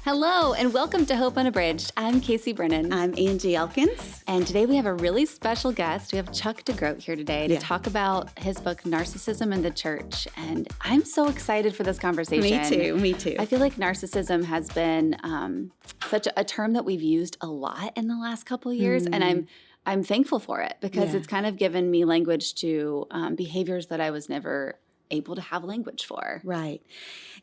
Hello, and welcome to Hope Unabridged. I'm Casey Brennan. I'm Angie Elkins. And today we have a really special guest. We have Chuck DeGroat here today to talk about his book, Narcissism in the Church. And I'm so excited for this conversation. Me too. I feel like narcissism has been such a term that we've used a lot in the last couple of years. And I'm thankful for it because it's kind of given me language to behaviors that I was never able to have language for. Right.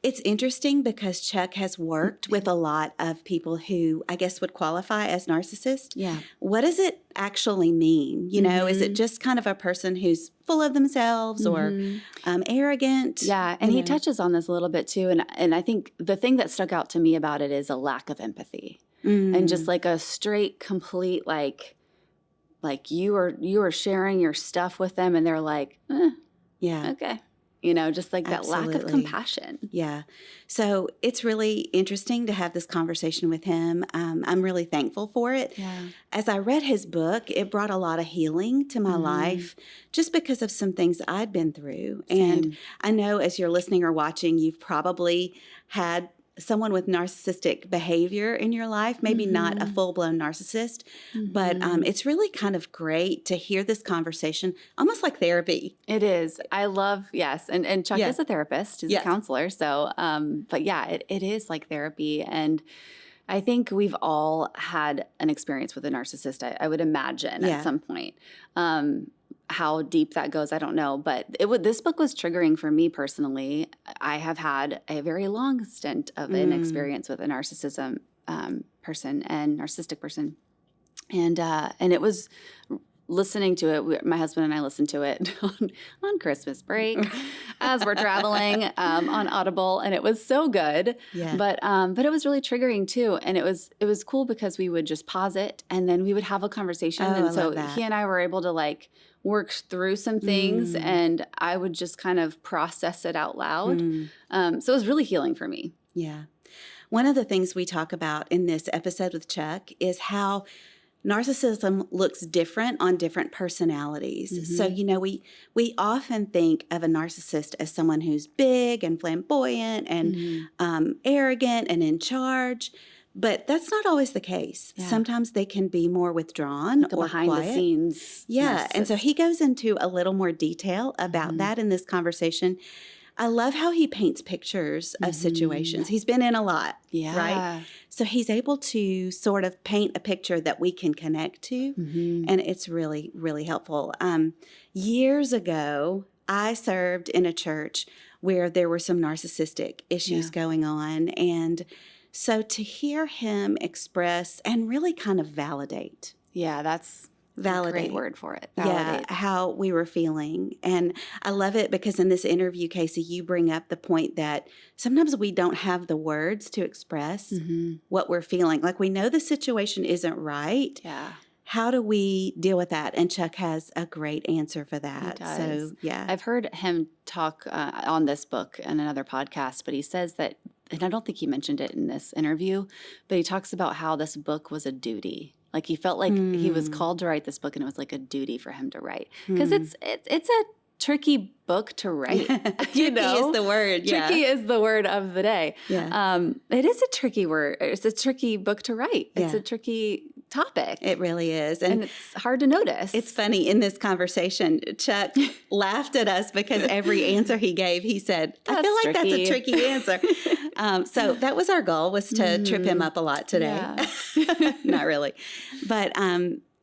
It's interesting because Chuck has worked with a lot of people who I guess would qualify as narcissists. Yeah. What does it actually mean? You know, is it just kind of a person who's full of themselves or arrogant? Yeah. And he touches on this a little bit too. And I think the thing that stuck out to me about it is a lack of empathy and just like a straight, complete, like you are sharing your stuff with them and they're like, okay. You know, just like that lack of compassion. Yeah. So it's really interesting to have this conversation with him. I'm really thankful for it. Yeah. As I read his book, it brought a lot of healing to my life just because of some things I'd been through. Same. And I know as you're listening or watching, you've probably had someone with narcissistic behavior in your life, maybe not a full-blown narcissist, but it's really kind of great to hear this conversation, almost like therapy. It is. I love, yes. And Chuck is a therapist. He's a counselor. So, but yeah, it is like therapy. And I think we've all had an experience with a narcissist, I would imagine at some point. How deep that goes, I don't know. But this book was triggering for me personally. I have had a very long stint of an experience with a narcissistic person. And it was listening to it. My husband and I listened to it on Christmas break as we're traveling on Audible, and it was so good. Yeah. But it was really triggering too, and it was cool because we would just pause it and then we would have a conversation, and so he and I were able to like work through some things, and I would just kind of process it out loud. So it was really healing for me. Yeah. One of the things we talk about in this episode with Chuck is how narcissism looks different on different personalities. So, you know, we often think of a narcissist as someone who's big and flamboyant and arrogant and in charge. But that's not always the case. Yeah. Sometimes they can be more withdrawn or behind quiet. The scenes. Yeah. Narcissist. And so he goes into a little more detail about that in this conversation. I love how he paints pictures of situations. He's been in a lot, right? So he's able to sort of paint a picture that we can connect to, and it's really, really helpful. Years ago, I served in a church where there were some narcissistic issues going on, and so to hear him express and really kind of validate. Yeah, that's a great word for it. Validate. Yeah, how we were feeling. And I love it because in this interview, Casey, you bring up the point that sometimes we don't have the words to express what we're feeling. Like we know the situation isn't right. Yeah. How do we deal with that? And Chuck has a great answer for that. He does. So, yeah. I've heard him talk on this book and another podcast, but he says that, and I don't think he mentioned it in this interview, but he talks about how this book was a duty. Like he felt like he was called to write this book, and it was like a duty for him to write because it's a tricky book to write. Tricky is the word. Tricky is the word of the day. Yeah. It is a tricky word. It's a tricky book to write. It's a tricky topic. It really is. And it's hard to notice. It's funny, in this conversation, Chuck laughed at us because every answer he gave, he said, I feel like that's a tricky answer. So that was our goal, was to trip him up a lot today. Yeah. Not really. But,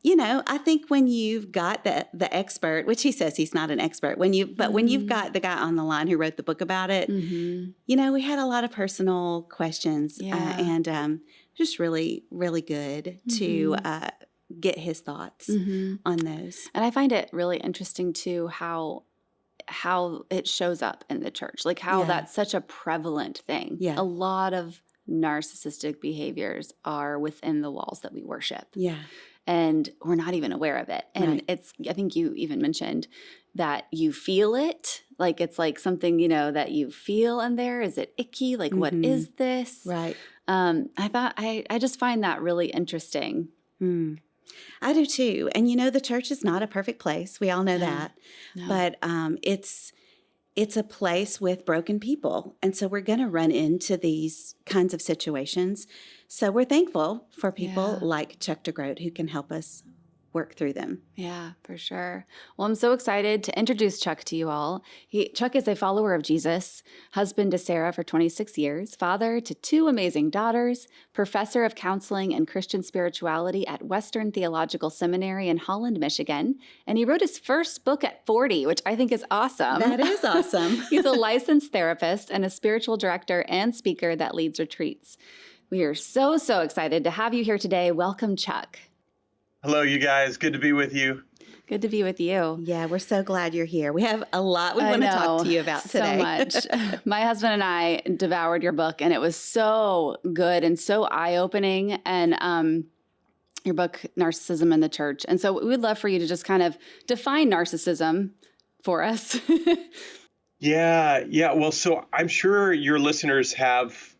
you know, I think when you've got the expert, which he says he's not an expert, when you've got the guy on the line who wrote the book about it, you know, we had a lot of personal questions and just really, really good to get his thoughts on those. And I find it really interesting too how it shows up in the church, like how that's such a prevalent thing. Yeah. A lot of narcissistic behaviors are within the walls that we worship. Yeah. And we're not even aware of it. And I think you even mentioned that you feel it. Like it's like something, you know, that you feel in there. Is it icky? Like, what is this? Right. I just find that really interesting. I do too. And you know, the church is not a perfect place. We all know that. No. But it's a place with broken people. And so we're going to run into these kinds of situations. So we're thankful for people like Chuck DeGroat who can help us work through them. Yeah, for sure. Well, I'm so excited to introduce Chuck to you all. Chuck is a follower of Jesus, husband to Sarah for 26 years, father to 2 amazing daughters, professor of counseling and Christian spirituality at Western Theological Seminary in Holland, Michigan. And he wrote his first book at 40, which I think is awesome. That is awesome. He's a licensed therapist and a spiritual director and speaker that leads retreats. We are so excited to have you here today. Welcome, Chuck. Hello, you guys. Good to be with you. Good to be with you. Yeah, we're so glad you're here. We have a lot we want to talk to you about today. So much. My husband and I devoured your book, and it was so good and so eye-opening. And your book, Narcissism in the Church. And so we would love for you to just kind of define narcissism for us. Yeah. Well, so I'm sure your listeners have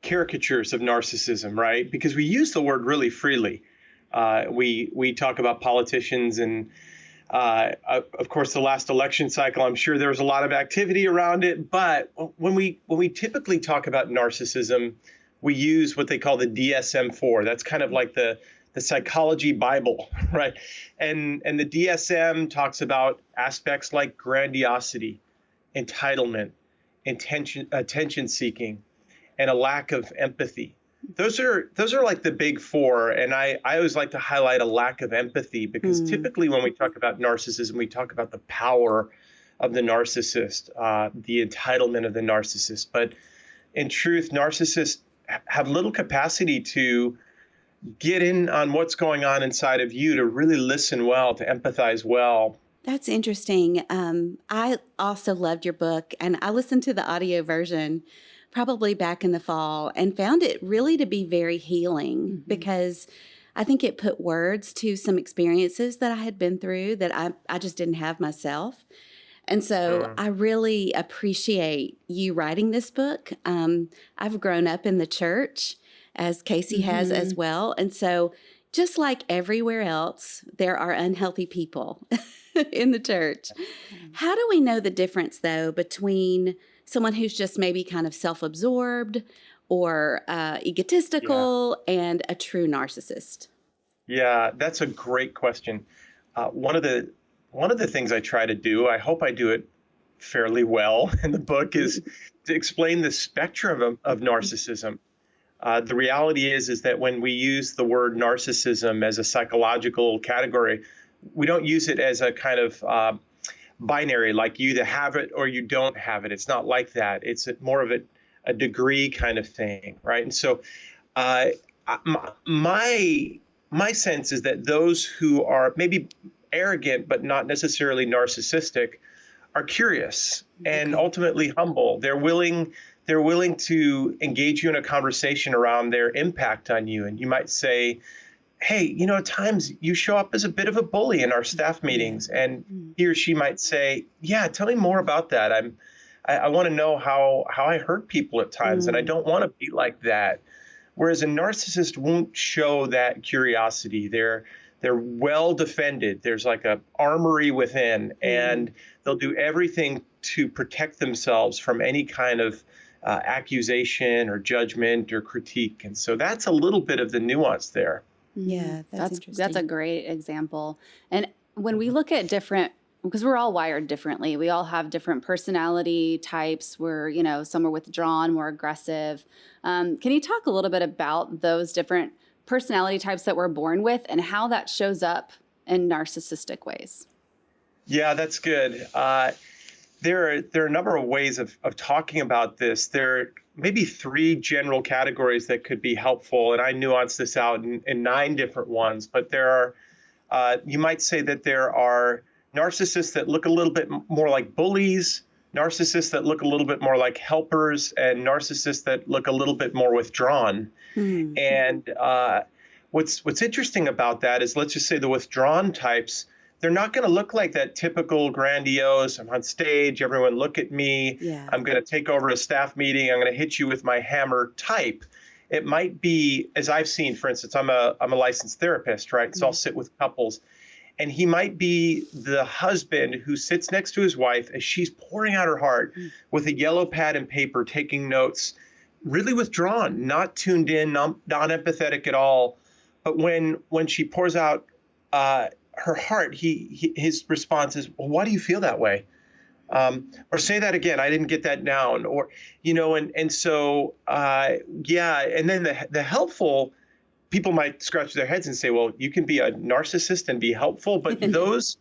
caricatures of narcissism, right? Because we use the word really freely. We talk about politicians and, of course, the last election cycle. I'm sure there was a lot of activity around it. But when we typically talk about narcissism, we use what they call the DSM-4. That's kind of like the psychology Bible, right? And the DSM talks about aspects like grandiosity, entitlement, attention seeking, and a lack of empathy. Those are like the big 4. And I always like to highlight a lack of empathy because typically when we talk about narcissism, we talk about the power of the narcissist, the entitlement of the narcissist. But in truth, narcissists have little capacity to get in on what's going on inside of you, to really listen well, to empathize well. That's interesting. I also loved your book, and I listened to the audio version probably back in the fall and found it really to be very healing because I think it put words to some experiences that I had been through that I just didn't have myself. And so I really appreciate you writing this book. I've grown up in the church, as Casey has as well. And so just like everywhere else, there are unhealthy people in the church. How do we know the difference, though, between someone who's just maybe kind of self-absorbed or egotistical and a true narcissist? Yeah, that's a great question. One of the things I try to do, I hope I do it fairly well in the book, is to explain the spectrum of narcissism. The reality is that when we use the word narcissism as a psychological category, we don't use it as a kind of binary, like you either have it or you don't have it. It's not like that. It's more of a degree kind of thing, right? And so my sense is that those who are maybe arrogant but not necessarily narcissistic are curious and ultimately humble. They're willing to engage you in a conversation around their impact on you. And you might say, hey, at times you show up as a bit of a bully in our staff meetings. And he or she might say, yeah, tell me more about that. I want to know how I hurt people at times, and I don't want to be like that. Whereas a narcissist won't show that curiosity. They're well defended. There's like a armory within, and they'll do everything to protect themselves from any kind of accusation or judgment or critique. And so that's a little bit of the nuance there. Yeah, that's interesting. That's a great example. And when we look at because we're all wired differently. We all have different personality types. We're, some are withdrawn, more aggressive. Can you talk a little bit about those different personality types that we're born with and how that shows up in narcissistic ways? Yeah, that's good. There are a number of ways of talking about this. There are maybe 3 general categories that could be helpful, and I nuanced this out in 9 different ones. But there are, you might say that there are narcissists that look a little bit more like bullies, narcissists that look a little bit more like helpers, and narcissists that look a little bit more withdrawn. And what's interesting about that is, let's just say the withdrawn types, they're not going to look like that typical grandiose, I'm on stage, everyone look at me, I'm going to take over a staff meeting, I'm going to hit you with my hammer type. It might be, as I've seen, for instance, I'm a licensed therapist, right? So I'll sit with couples. And he might be the husband who sits next to his wife as she's pouring out her heart with a yellow pad and paper, taking notes, really withdrawn, not tuned in, not empathetic at all. But when she pours out her heart, his response is, well, why do you feel that way? Or say that again, I didn't get that down. Or, and so, and then the helpful people might scratch their heads and say, well, you can be a narcissist and be helpful. But those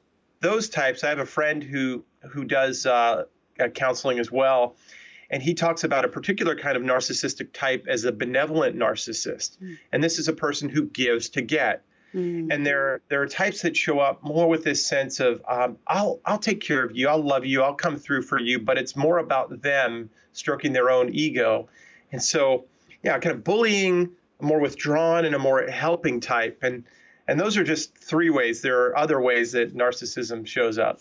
types, I have a friend who does counseling as well. And he talks about a particular kind of narcissistic type as a benevolent narcissist. And this is a person who gives to get. And there are types that show up more with this sense of, I'll take care of you, I'll love you, I'll come through for you, but it's more about them stroking their own ego. And so, kind of bullying, a more withdrawn and a more helping type. And those are just three ways. There are other ways that narcissism shows up.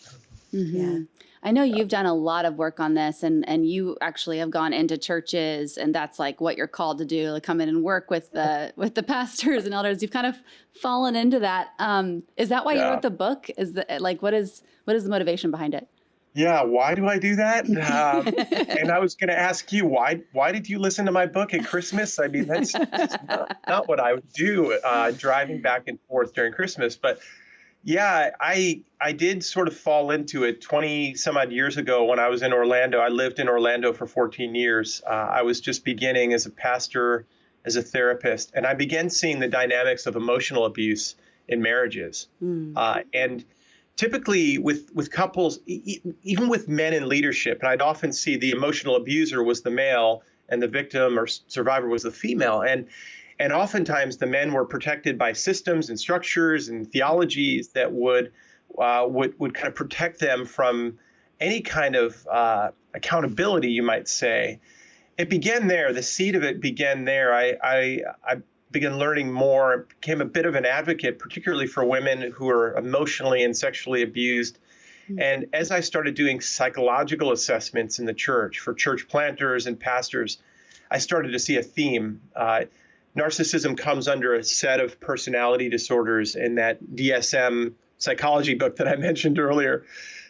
Yeah. I know you've done a lot of work on this, and you actually have gone into churches, and that's like what you're called to do, like come in and work with the pastors and elders. You've kind of fallen into that. Is that why you wrote the book? Is what is the motivation behind it? Yeah, why do I do that? And I was going to ask you, why did you listen to my book at Christmas? I mean, that's not what I would do driving back and forth during Christmas, but. Yeah, I did sort of fall into it 20 some odd years ago when I was in Orlando. I lived in Orlando for 14 years. I was just beginning as a pastor, as a therapist, and I began seeing the dynamics of emotional abuse in marriages. And typically with couples, even with men in leadership, and I'd often see the emotional abuser was the male and the victim or survivor was the female. And oftentimes the men were protected by systems and structures and theologies that would kind of protect them from any kind of accountability, you might say. It began there. The seed of it began there. I began learning more, became a bit of an advocate, particularly for women who are emotionally and sexually abused. And as I started doing psychological assessments in the church for church planters and pastors, I started to see a theme. Narcissism comes under a set of personality disorders in that DSM psychology book that I mentioned earlier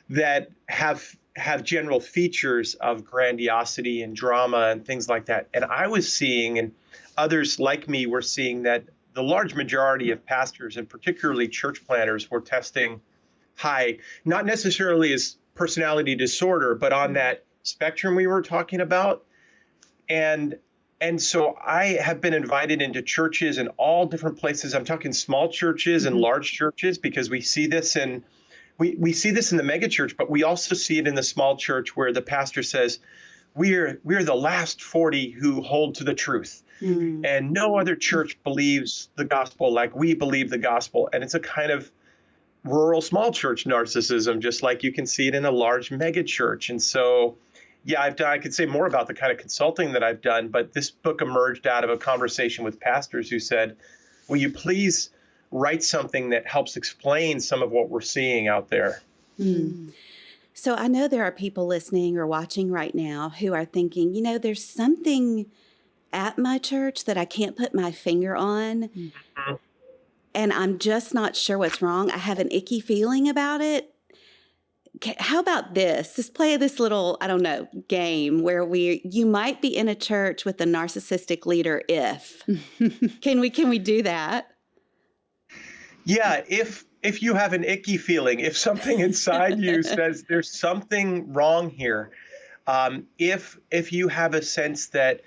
that have general features of grandiosity and drama and things like that. And I was seeing, and others like me were seeing, that the large majority of pastors and particularly church planners were testing high, not necessarily as personality disorder, but on that spectrum we were talking about. And so I have been invited into churches in all different places. I'm talking small churches and large churches, because we see this in the mega church, but we also see it in the small church where the pastor says, we're the last 40 who hold to the truth. And no other church believes the gospel like we believe the gospel. And it's a kind of rural small church narcissism, just like you can see it in a large mega church. And so I could say more about the kind of consulting that I've done, but this book emerged out of a conversation with pastors who said, will you please write something that helps explain some of what we're seeing out there? So I know there are people listening or watching right now who are thinking, there's something at my church that I can't put my finger on, and I'm just not sure what's wrong. I have an icky feeling about it. How about this? Let's play this little, game where you might be in a church with a narcissistic leader if. Can we do that? Yeah, if you have an icky feeling, if something inside you says there's something wrong here, if you have a sense that,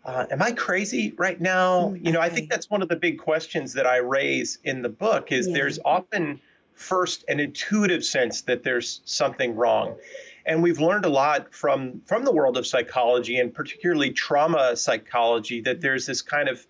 am I crazy right now? I think that's one of the big questions that I raise in the book is there's often first an intuitive sense that there's something wrong. And we've learned a lot from the world of psychology, and particularly trauma psychology, that there's this kind of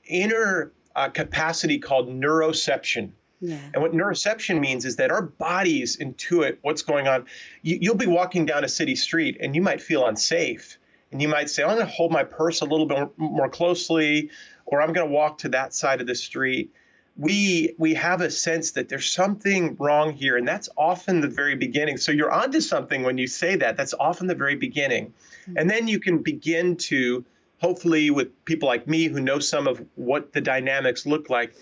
inner capacity called neuroception. And what neuroception means is that our bodies intuit what's going on. You'll be walking down a city street and you might feel unsafe. And you might say, I'm going to hold my purse a little bit more closely, or I'm going to walk to that side of the street. We have a sense that there's something wrong here, and that's often the very beginning. So you're onto something when you say that. That's often the very beginning. And then you can begin to, hopefully with people like me who know some of what the dynamics look like,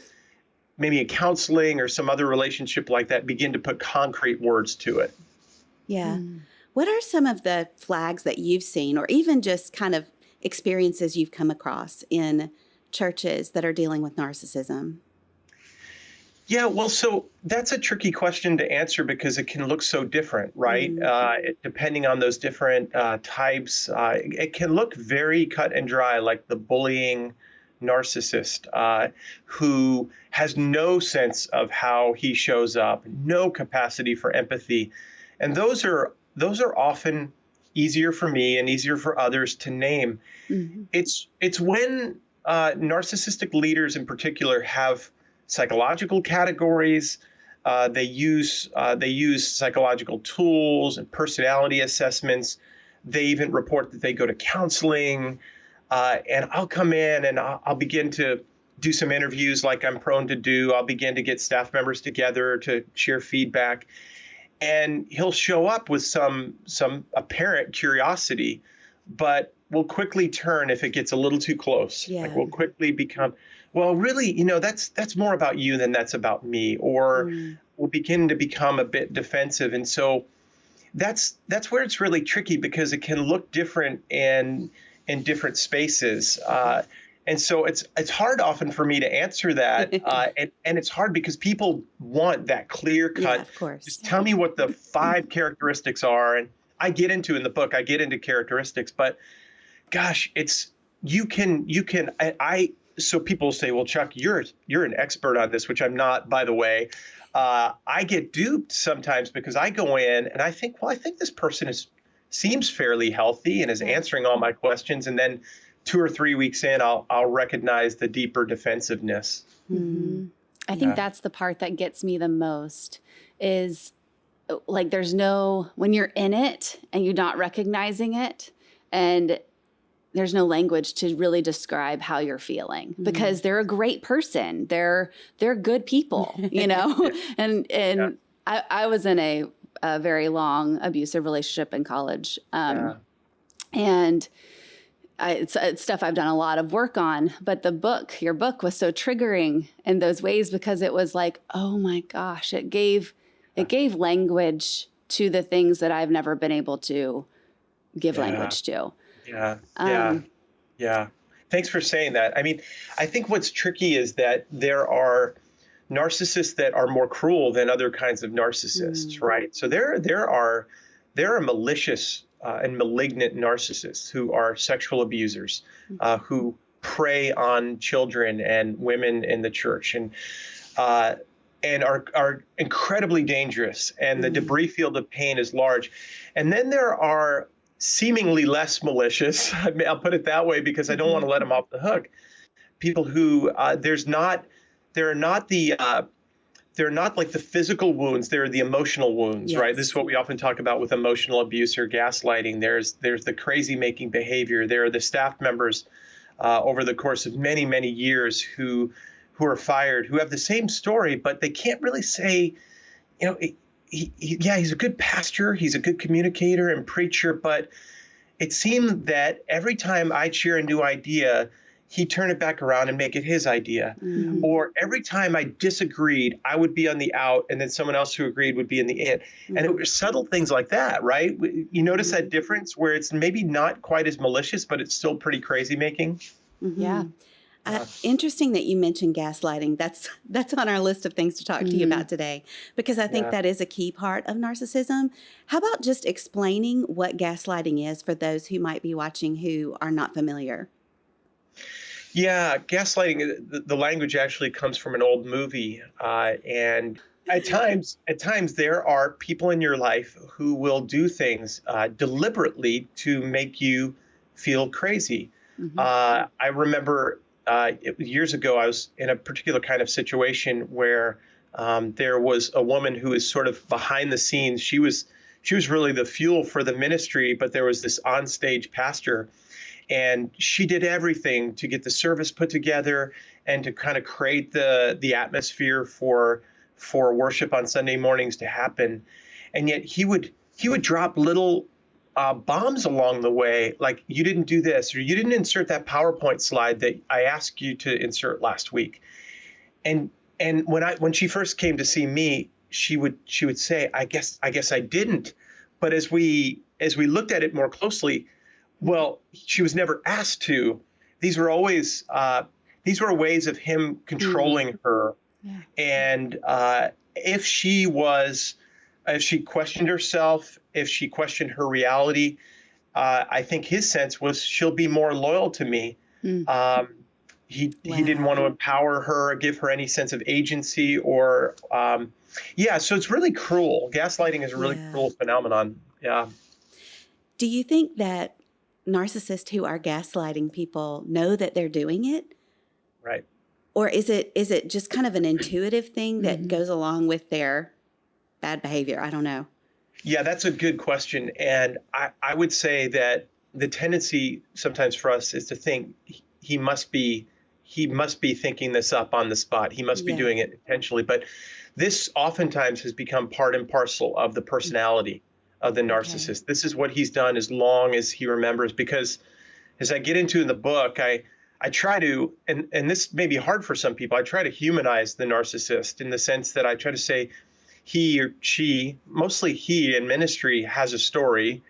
maybe in counseling or some other relationship like that, begin to put concrete words to it. Yeah. What are some of the flags that you've seen, or even just kind of experiences you've come across in churches that are dealing with narcissism? Yeah, well, so that's a tricky question to answer because it can look so different, right? Depending on those different types, it can look very cut and dry, like the bullying narcissist who has no sense of how he shows up, no capacity for empathy, and those are often easier for me and easier for others to name. It's when narcissistic leaders in particular have psychological categories. They use psychological tools and personality assessments. They even report that they go to counseling. And I'll come in and I'll begin to do some interviews like I'm prone to do. I'll begin to get staff members together to share feedback. And he'll show up with some apparent curiosity, but will quickly turn if it gets a little too close. Yeah. Like we'll quickly become, well, really, that's more about you than that's about me, or we'll begin to become a bit defensive. And so that's where it's really tricky because it can look different in different spaces. And so it's hard often for me to answer that. And it's hard because people want that clear cut. Yeah, of course. Just tell me what the 5 characteristics are. And I get into characteristics, but gosh, so people say, well, Chuck, you're an expert on this, which I'm not, by the way. I get duped sometimes because I go in and I think this person seems fairly healthy and is answering all my questions. And then 2 or 3 weeks in, I'll recognize the deeper defensiveness. I think that's the part that gets me the most is like when you're in it and you're not recognizing it, and there's no language to really describe how you're feeling because they're a great person. They're good people, and I was in a very long abusive relationship in college. And it's stuff I've done a lot of work on, but your book was so triggering in those ways because it was like, oh my gosh, it gave language to the things that I've never been able to give language to. Yeah. Thanks for saying that. I mean, I think what's tricky is that there are narcissists that are more cruel than other kinds of narcissists, right? So there are malicious and malignant narcissists who are sexual abusers, who prey on children and women in the church, and are incredibly dangerous. And the debris field of pain is large. And then there are seemingly less malicious, I'll put it that way because I don't want to let them off the hook. People who they're not like the physical wounds, they're the emotional wounds, right? This is what we often talk about with emotional abuse or gaslighting. There's the crazy making behavior. There are the staff members over the course of many, many years who are fired, who have the same story, but they can't really say, he's a good pastor, he's a good communicator and preacher, but it seemed that every time I'd share a new idea, he'd turn it back around and make it his idea. Or every time I disagreed, I would be on the out, and then someone else who agreed would be in the in. And it was subtle things like that, right? You notice that difference where it's maybe not quite as malicious, but it's still pretty crazy making? Yeah. Interesting that you mentioned gaslighting. That's on our list of things to talk to you about today, because I think that is a key part of narcissism. How about just explaining what gaslighting is for those who might be watching who are not familiar? Yeah, gaslighting, the language actually comes from an old movie. And at times there are people in your life who will do things deliberately to make you feel crazy. I remember years ago, I was in a particular kind of situation where there was a woman who was sort of behind the scenes. She was really the fuel for the ministry, but there was this onstage pastor, and she did everything to get the service put together and to kind of create the atmosphere for worship on Sunday mornings to happen. And yet he would drop little bombs along the way, like, you didn't do this, or you didn't insert that PowerPoint slide that I asked you to insert last week. And And when she first came to see me, she would say, I guess I didn't. But as we looked at it more closely, well, she was never asked to. These were always ways of him controlling her. Yeah. And if she questioned herself, if she questioned her reality, I think his sense was she'll be more loyal to me. He didn't want to empower her, give her any sense of agency or, so it's really cruel. Gaslighting is a really cruel phenomenon. Yeah. Do you think that narcissists who are gaslighting people know that they're doing it? Right. Or is it just kind of an intuitive thing that goes along with their bad behavior? I don't know. Yeah, that's a good question. And I would say that the tendency sometimes for us is to think he must be thinking this up on the spot. He must be doing it intentionally. But this oftentimes has become part and parcel of the personality of the narcissist. Okay. This is what he's done as long as he remembers, because as I get into in the book, I try to, and this may be hard for some people, I try to humanize the narcissist in the sense that I try to say he or she, mostly he in ministry, has a story.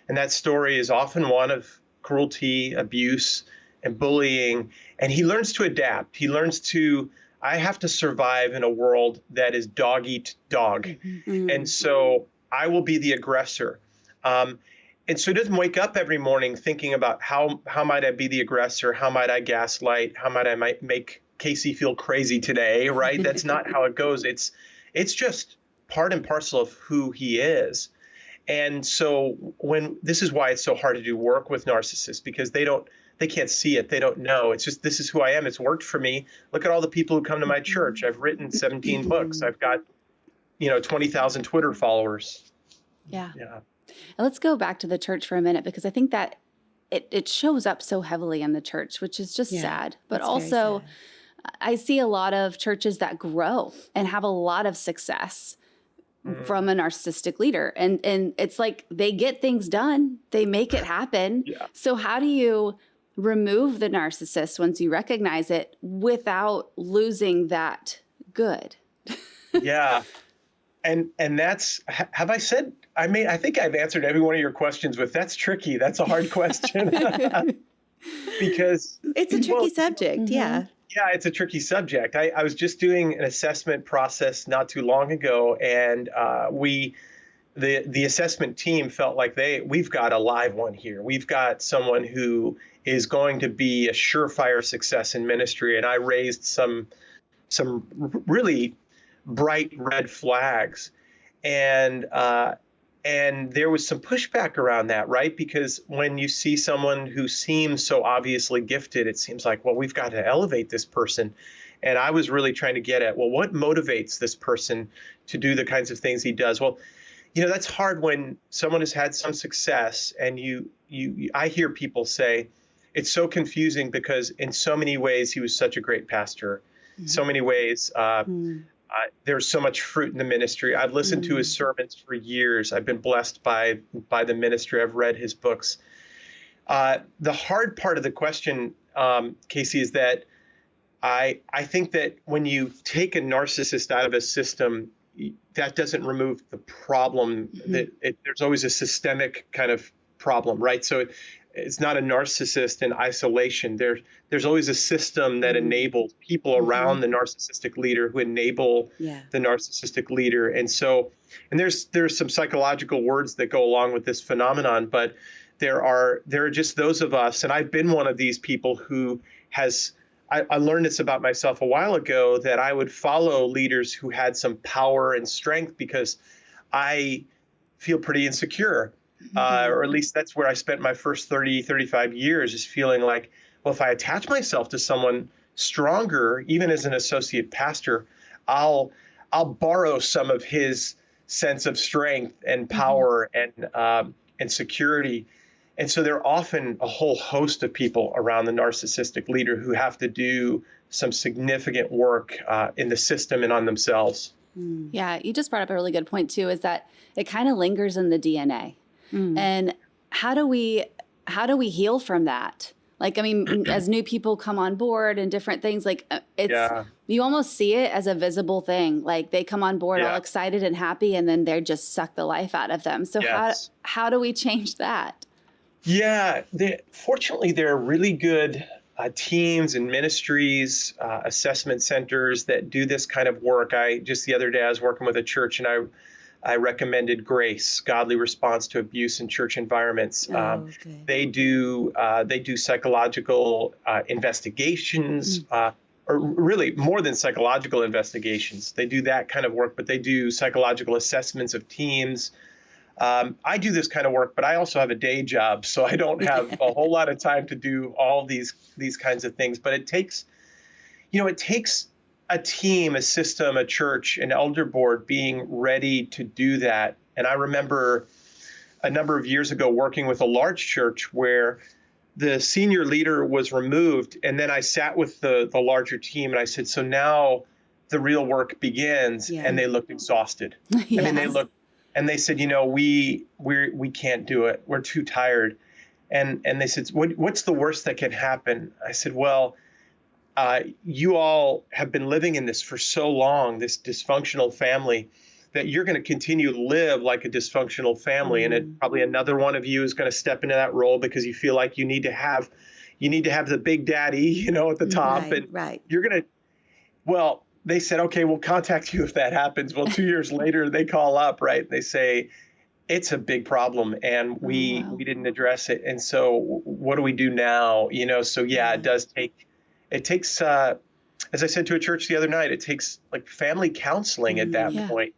And that story is often one of cruelty, abuse, and bullying. And he learns to adapt. He learns to, I have to survive in a world that is dog eat dog. Mm-hmm. And so I will be the aggressor. And so he doesn't wake up every morning thinking about how might I be the aggressor? How might I gaslight? How might I make Casey feel crazy today? Right? That's not how it goes. It's just part and parcel of who he is. And so this is why it's so hard to do work with narcissists, because they can't see it. They don't know. It's just, this is who I am. It's worked for me. Look at all the people who come to my church. I've written 17 books. I've got, 20,000 Twitter followers. Yeah. And let's go back to the church for a minute, because I think that it shows up so heavily in the church, which is just sad. But also, I see a lot of churches that grow and have a lot of success from a narcissistic leader. And it's like they get things done. They make it happen. Yeah. So how do you remove the narcissist once you recognize it without losing that good? Yeah. And that's, have I said, I think I've answered every one of your questions with, that's tricky. That's a hard question. Because it's a tricky subject. Mm-hmm. Yeah. Yeah, it's a tricky subject. I was just doing an assessment process not too long ago, and the assessment team felt like we've got a live one here. We've got someone who is going to be a surefire success in ministry. And I raised some really bright red flags, and there was some pushback around that, right? Because when you see someone who seems so obviously gifted, it seems like, well, we've got to elevate this person. And I was really trying to get at, well, what motivates this person to do the kinds of things he does? Well, that's hard when someone has had some success, and I hear people say it's so confusing because in so many ways he was such a great pastor. Mm-hmm. So many ways. There's so much fruit in the ministry. I've listened to his sermons for years. I've been blessed by the ministry. I've read his books. The hard part of the question, Casey, is that I think that when you take a narcissist out of a system, that doesn't remove the problem. Mm-hmm. There's always a systemic kind of problem, right? So it's not a narcissist in isolation. There's always a system that enables people around the narcissistic leader who enable the narcissistic leader. And so, and there's some psychological words that go along with this phenomenon, but there are just those of us, and I've been one of these people who I learned this about myself a while ago, that I would follow leaders who had some power and strength because I feel pretty insecure. Or at least that's where I spent my first 30, 35 years, is feeling like, well, if I attach myself to someone stronger, even as an associate pastor, I'll borrow some of his sense of strength and power and security. And so there are often a whole host of people around the narcissistic leader who have to do some significant work in the system and on themselves. Yeah, you just brought up a really good point too, is that it kind of lingers in the DNA. And how do we heal from that? Like, I mean, as new people come on board and different things, like you almost see it as a visible thing. Like they come on board all excited and happy, and then they're just suck the life out of them. So how do we change that? Yeah, fortunately, there are really good teams and ministries, assessment centers that do this kind of work. Just the other day, I was working with a church, and I recommended GRACE, Godly Response to Abuse in Church Environments. They do psychological investigations, or really more than psychological investigations. They do that kind of work, but they do psychological assessments of teams. I do this kind of work, but I also have a day job, so I don't have a whole lot of time to do all these kinds of things. But it takes a team, a system, a church, an elder board being ready to do that. And I remember a number of years ago working with a large church where the senior leader was removed. And then I sat with the larger team and I said, so now the real work begins. Yeah. And they looked exhausted. Yes. I mean, they said, we can't do it. We're too tired. And they said, what's the worst that can happen? I said, well, you all have been living in this for so long, this dysfunctional family, that you're going to continue to live like a dysfunctional family. Mm-hmm. And probably another one of you is going to step into that role because you feel like you need to have the big daddy, at the top. You're going to, well, they said, okay, we'll contact you if that happens. Well, 2 years later, they call up, right? They say, it's a big problem and we didn't address it. And so what do we do now? It takes, as I said to a church the other night, it takes like family counseling at that point.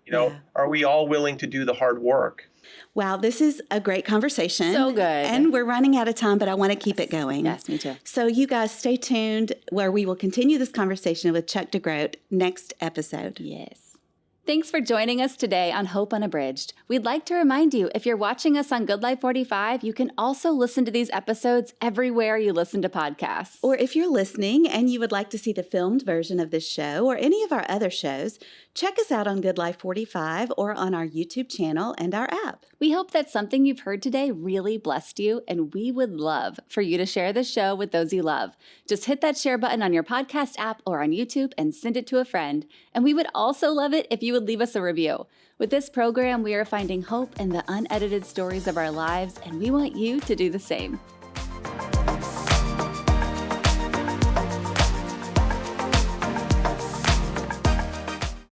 Are we all willing to do the hard work? Wow, this is a great conversation. So good. And we're running out of time, but I want to keep it going. Yes, me too. So you guys stay tuned where we will continue this conversation with Chuck DeGroat next episode. Yes. Thanks for joining us today on Hope Unabridged. We'd like to remind you, if you're watching us on Good Life 45, you can also listen to these episodes everywhere you listen to podcasts. Or if you're listening and you would like to see the filmed version of this show or any of our other shows, check us out on Good Life 45 or on our YouTube channel and our app. We hope that something you've heard today really blessed you, and we would love for you to share the show with those you love. Just hit that share button on your podcast app or on YouTube and send it to a friend. And we would also love it if you would leave us a review. With this program, we are finding hope in the unedited stories of our lives, and we want you to do the same.